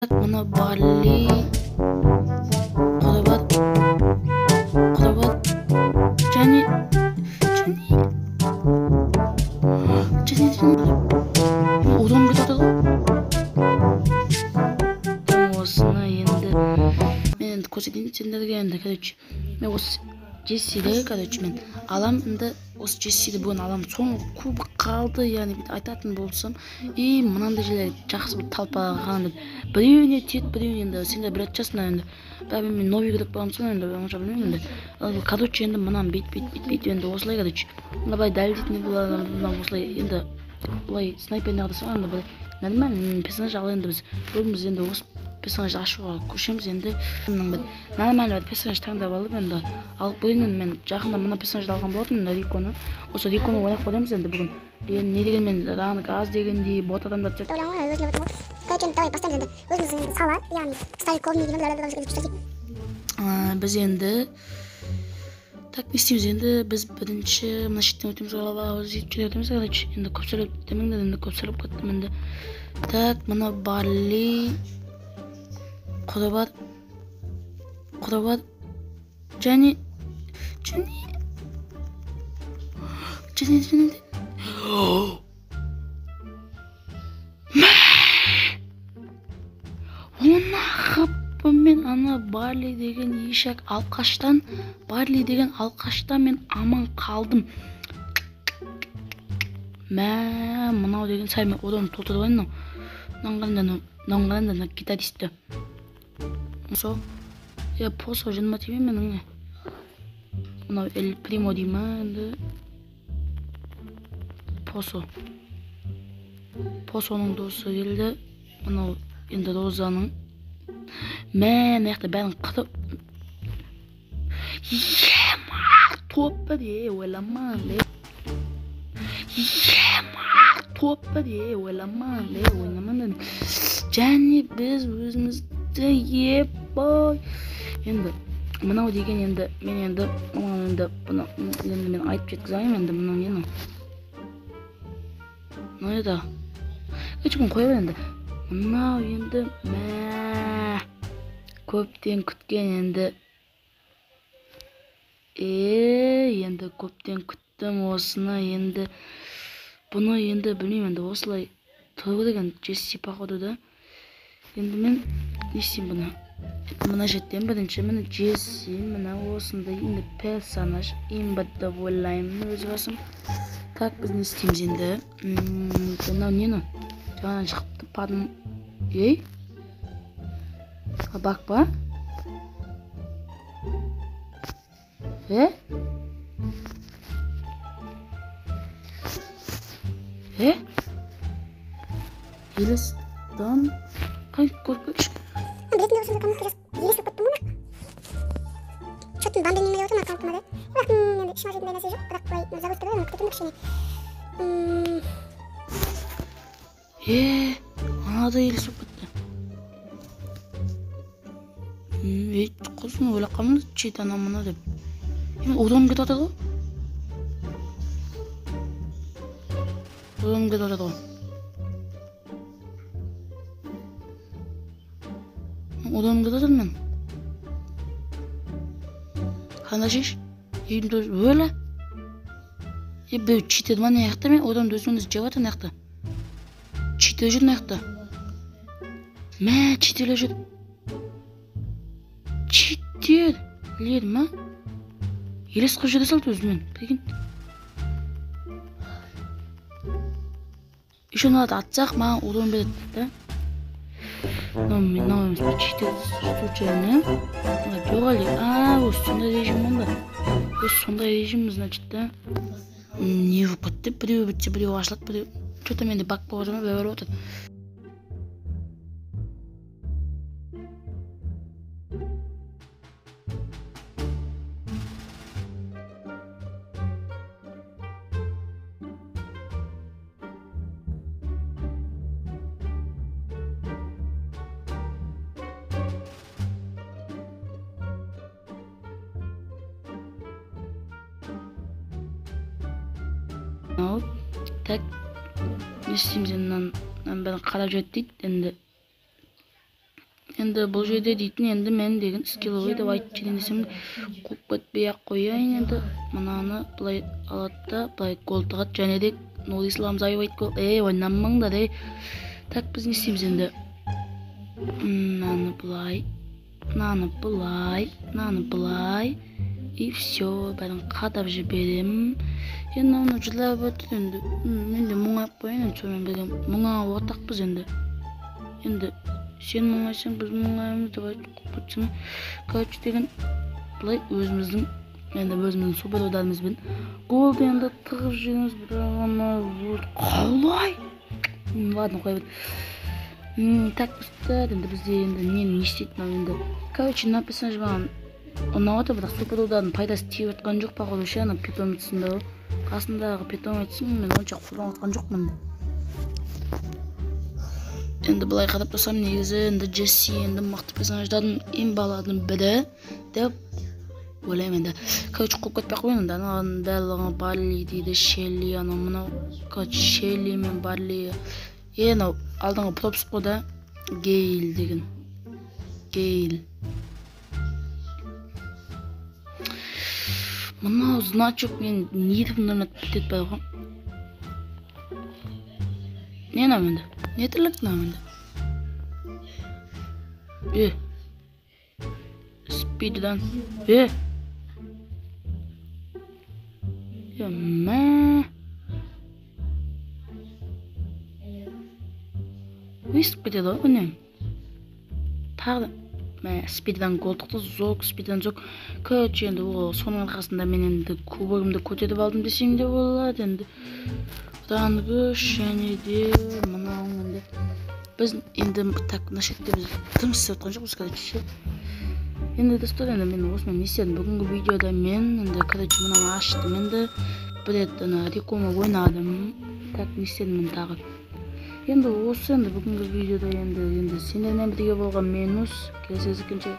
Mana Bali Qorabat Qorabat Jani Uzun ketadi. Osini endi men ko'rsataymi senlarga endi короче. Men o'sha Jessi'da короче men alam endi o'sha Jessi'da bugun alam so'ng kubok qoldi, ya'ni bir aytатын bo'lsam, mынандай жерler жақсы bir talpalған deb. Біреуіне тет, біреуіне енді сендер бір айтасың енді. Бәлкім мен новый кіріп қаламын енді, онша білмеймін енді. Короче енді мынам бет енді осылай короче. Былай дәлелдейтін болады, осылай енді былай снайперіне қадасаң енді былай нормально персонаж ал енді біз өзіміз енді осы персонажды ашуға көшеміз енді. Нормально бір персонаж таңдап алып енді алып қояйын. Мен жақында мына персонажды алған болатынмын, Риконы. Осы Риконы ойнап қоямыз енді бүгін. Не дегенмен ранг аз дегендей бот адамдар сияқты. Короче, давай поставим өзіміздің сала, яғни стариковный деген біз енді так не істейміз енді. Біз бірінші мына шеттен өтеміз, оларға жетіп өтеміз. Короче, енді көп сөйлеп демеңдер, енді көп сөйлеп кеттім енді. Так, мына Бали Qorabat Jani Ona қаппын мен ана Барли деген ешек алқаштан, Барли деген алқаштан мен аман қалдым. Мынау деген саймен одан толтырып алайын. Наңғанда гитаристі. Со, посо жыныма тиме менің. Мынау Эл Примо дейма енді. Посоның досы келді. Мынау енді Розаның. Маяқты бәрін қытып. Топпа де, ойламан ле. Топпа де, ойламан ле, ойламан. Және біз өзімізді ебай. Енді мынау деген енді мен енді бұны енді мен айтып жеткізайым енді мынау нені. Мынау еді. Өчігін қойып енді. Мынау енді көптен күткен енді. Енді көптен күттім осыны енді. Бұны енді білмеймін енді осылай тұрғы деген Джесси походу да. Енді мен не істеймін бұны. Мына жеттен бірінші міне Джесси, мына осындай енді персонаж имба деп ойлаймын өз басым. Так, біз не істейміз енді. Мынау нені? Жаңадан шығыпты падым. Бак па? Елістан қай көрпеш? Білетін де осында кәміз елесіп көттім мұны. Шоттың бамбен немеле отырмын аккаунтыма да. Бірақ енді ішіма жетін нәрсе жоқ, бірақ бұлай заводты да күтетім кішкене. Анада елесіп көтті. Құсын ойлап қалмыз чет анамына деп. Одан кет атады ғой? Одан кет атады ғой? Odan giderim ben. Kandaşış. Böyle. Böyle çiğdedim ne yaptı mı? Odan düzgünüz cevap ne yaptı? Çiğdeci ne yaptı? Çiğdeci. Çiğdeci. Liyedim ha? Yeles kırıcı da saldı özümün. Peki. İş onu da atacak mı? Odan bir de. Мынау читер случайно. Жоғали. Осы сондай режим онда. Осы сондай режим, значит, да. Не выпадты, біреу бітсе, біреу ашылады, біреу. Что-то менде бак болып жатыр ма, бәрі отырды. Так, не істейміз енді, бәрін қарап жет дейді енді. Endi бұл жерде дейтін енді мен деген скилловый деп айтып жүрген десем көп кетпей-ақ қояйын. Енді мынаны былай алады да былай гол тығады, және де Нұр Ислам Заевайт гол. Ойнамаңдар. Так, біз не істейміз енді? Мынаны былай, и все, бәрін қадап жіберем. Енді оны жылап өтті енді. Мен де мұңайып қояйын, сонымен бірге мұңаға ортақпыз енді. Енді сен мұңайсаң, біз мұңаймыз деп айтып кетсең. Короче деген былай өзіміздің суперударымызбен голды енді тығып жүрміз. Қалай? Ладно, қоя бер. Так, енді бізде енді не істейтін енді. Короче, написано маған ұнауды, бірақ суперудардың пайдасы тиіп жатқан жоқ, походу ше, ана питомецінде қасындағы питомецін мен онша қолданып жатқан жоқпын. Енді былай қарап тұрсам, негізі енді Джесси енді мықты персонаждардың ең баладың бірі деп ойлаймын енді. Короче, көп кетпей қойын енді. Ананың барлығы Барли дейді, Шелли, анау мынау. Короче, Шелли мен Барли. Анау алдыңғы пропсық қой да, Гейл деген. Гейл. Мынау значок мен нетімді бітет бай ғой. Не нам енді? Не тірлік нам енді? Спиддан. Мә. Өйстіп кетеді ғой, өнем. Тағы да спиддан голдықты зок, спиддан зок. Короче, енді соның арқасында мен енді кубогымды көтеріп алдым десең де болады енді. Рангыш және де мынау енді. Біз енді так нашетте біз тым істеп отқан жоқпыз, короче. Енді достар, енді мен осымен не істедім бүгінгі видеода. Мен енді короче мынаны аштым, енді бір рет рекома ойнадым. Так, не істедім мен тағы. Енді осы енді бүгінгі видеода енді сендермен бірге болған менус. Келесі екінші.